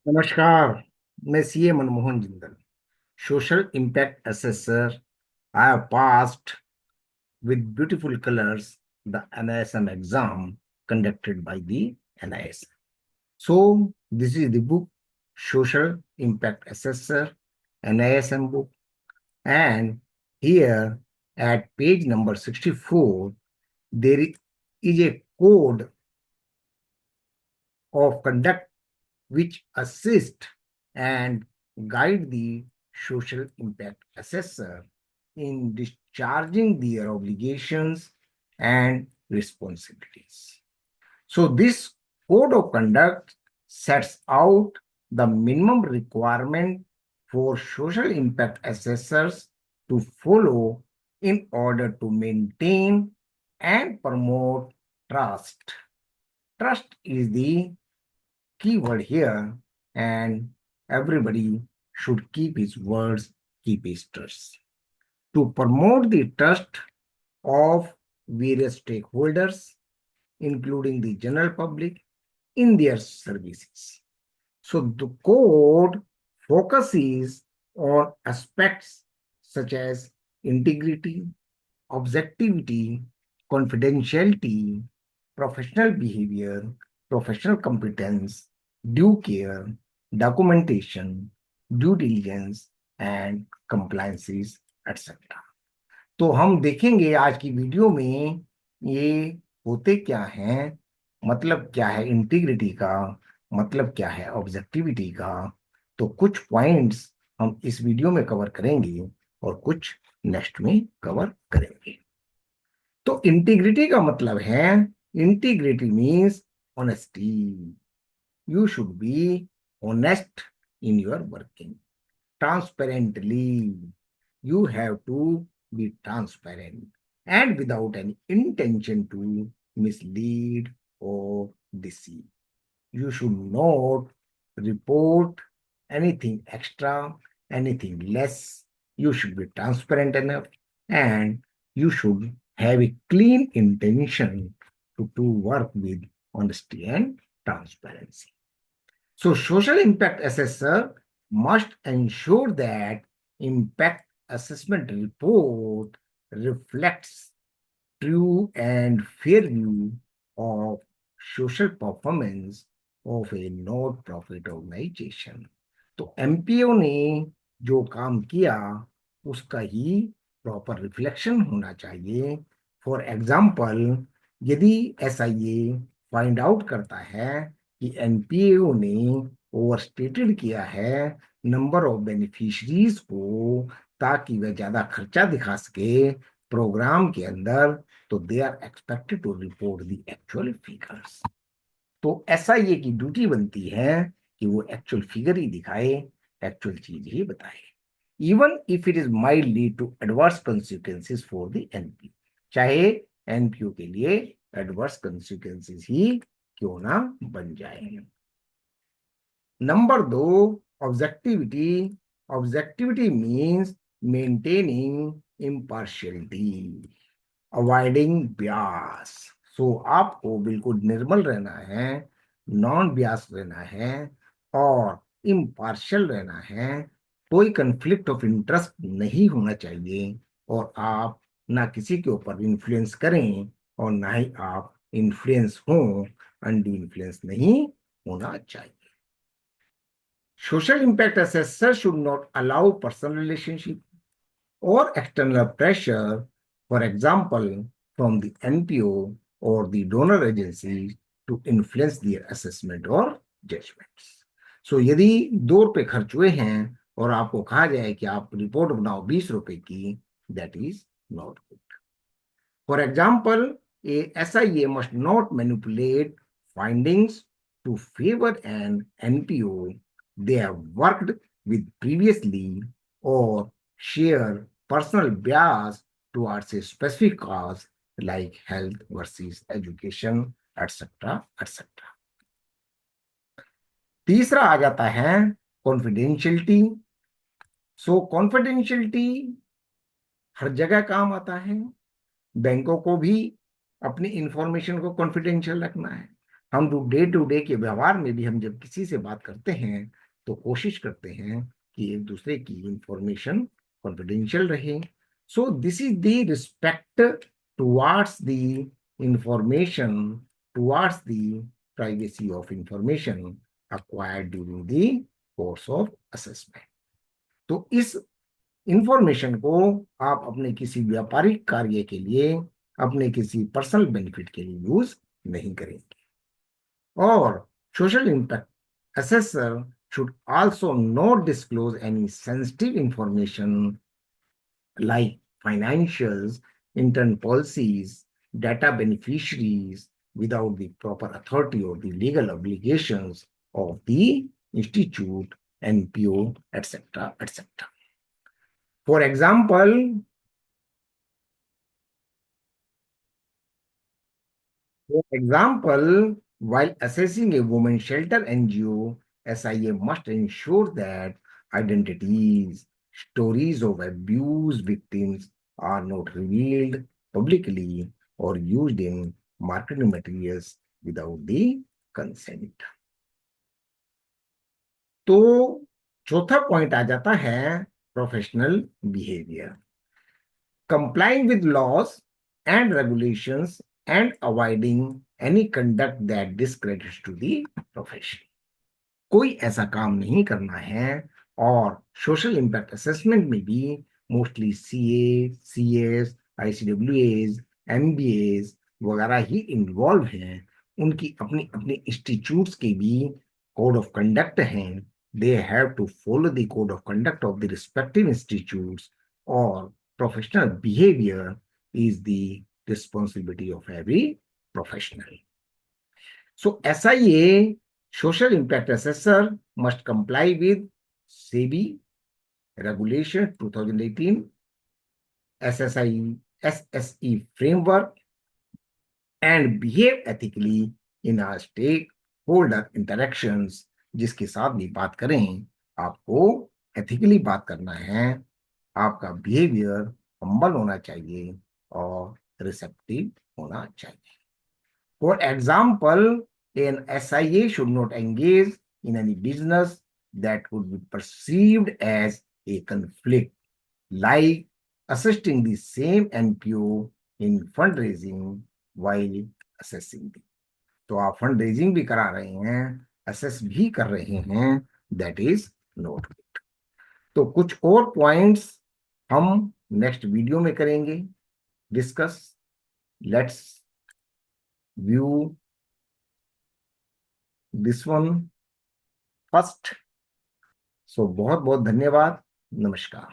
नमस्कार। मैं CA Manmohan Jindal, social impact assessor. I have passed with beautiful colors the NISM exam conducted by the NISM. So this is the book Social Impact Assessor NISM book, and here at page number 64 there is a code of conduct which assist and guide the social impact assessor in discharging their obligations and responsibilities. So, this code of conduct sets out the minimum requirement for social impact assessors to follow in order to maintain and promote trust. Trust is the keyword here, and everybody should keep his words, keep his trust. To promote the trust of various stakeholders, including the general public, in their services. So the code focuses on aspects such as integrity, objectivity, confidentiality, professional behavior, professional competence, due care, documentation, due diligence, and compliances, etc. तो हम देखेंगे आज की video में ये होते क्या हैं, मतलब क्या है इंटीग्रिटी का, मतलब क्या है ऑब्जेक्टिविटी का। तो कुछ पॉइंट्स हम इस वीडियो में कवर करेंगे और कुछ नेक्स्ट में कवर करेंगे। तो इंटीग्रिटी का मतलब है, integrity means honesty. You should be honest in your working transparently. You have to be transparent and without any intention to mislead or deceive. You should not report anything extra, anything less. You should be transparent enough, and you should have a clean intention to work with honesty and transparency. So, social impact assessor must ensure that impact assessment report reflects true and fair view of social performance of a not profit organisation. तो NPO ने जो काम किया उसका ही proper reflection होना चाहिए। For example, यदि SIA find out करता है कि एनपीओ ने ओवरस्टेटेड किया है नंबर ऑफ बेनिफिशरीज को ताकि वह ज्यादा खर्चा दिखा सके प्रोग्राम के अंदर, तो they are expected to report the actual figures. तो एसआईए की ड्यूटी बनती है कि वो एक्चुअल फिगर ही दिखाए, एक्चुअल चीज ही बताए, even if it is mildly to adverse consequences for the NPO, चाहे एनपीओ के लिए एडवर्स कंसिक्वेंसेस ही क्यों ना बन जाए। नंबर दो, objectivity. Objectivity means maintaining impartiality, avoiding bias. So आपको बिल्कुल निर्मल रहना है, नॉन बियास रहना है और इम्पार्शियल रहना है। कोई कंफ्लिक्ट ऑफ इंटरेस्ट नहीं होना चाहिए और आप ना किसी के ऊपर इन्फ्लुएंस करें और ना ही आप इन्फ्लुएंस हों, अनड्यू इन्फ्लुएंस नहीं होना चाहिए। Social impact assessor should not allow personal relationship or external pressure, for example, from the NPO or the donor agency to influence their assessment or judgments. So, यदि 2 रुपए खर्च हुए हैं और आपको कहा जाए कि आप रिपोर्ट बनाओ 20 रुपए की, that is not good. For example, a SIA must not manipulate findings to favor an NPO they have worked with previously or share personal bias towards a specific cause like health versus education, etc., etc. तीसरा आ जाता है confidentiality. सो confidentiality हर जगह काम आता है। बैंकों को भी अपनी इंफॉर्मेशन को कॉन्फिडेंशियल रखना है, हम टू डे के व्यवहार में भी हम जब किसी से बात करते हैं तो कोशिश करते हैं कि एक दूसरे की इंफॉर्मेशन कॉन्फिडेंशियल रहे. So this is the respect towards the information, towards the privacy of information acquired during the course of assessment. तो इस इंफॉर्मेशन को आप अपने किसी व्यापारिक कार्य के लिए, अपने किसी पर्सनल बेनिफिट के लिए यूज नहीं करेंगे. और social impact assessor should also not disclose any sensitive information like financials, intern policies, data beneficiaries without the proper authority or the legal obligations of the institute, NPO, etc., etc. For example, while assessing a women's shelter NGO, SIA must ensure that identities, stories of abuse victims are not revealed publicly or used in marketing materials without the consent. तो चौथा point आ जाता है professional behaviour. Complying with laws and regulations and avoiding any conduct that discredits to the profession. कोई ऐसा काम नहीं करना है. और सोशल इम्पैक्ट असेसमेंट में भी मोस्टली सीए, सीएस, आईसीडब्ल्यूएस, एमबीएस वगैरह ही इन्वॉल्व हैं. उनकी अपनी अपनी इंस्टीट्यूट्स के भी कोड ऑफ कंडक्ट हैं. They have to follow the code of conduct of the respective institutes. और professional behavior is the responsibility of every professional. So SIA, Social Impact Assessor, must comply with SEBI Regulation 2018, SSE framework, and behave ethically in our stakeholder interactions. जिसके साथ भी बात करें, आपको ethically बात करना है. आपका बिहेवियर हम्बल होना चाहिए और रिसेप्टिव होना चाहिए. For example, an SIA should not engage in any business that would be perceived as a conflict, like assisting the same NPO in fundraising while assessing the. तो आप फंड रेजिंग भी करा रहे हैं, असेस भी कर रहे हैं, दैट इज नॉट गुड. तो कुछ और पॉइंट्स हम नेक्स्ट वीडियो में करेंगे discuss. Let's view this one first. So बहुत बहुत धन्यवाद. नमस्कार.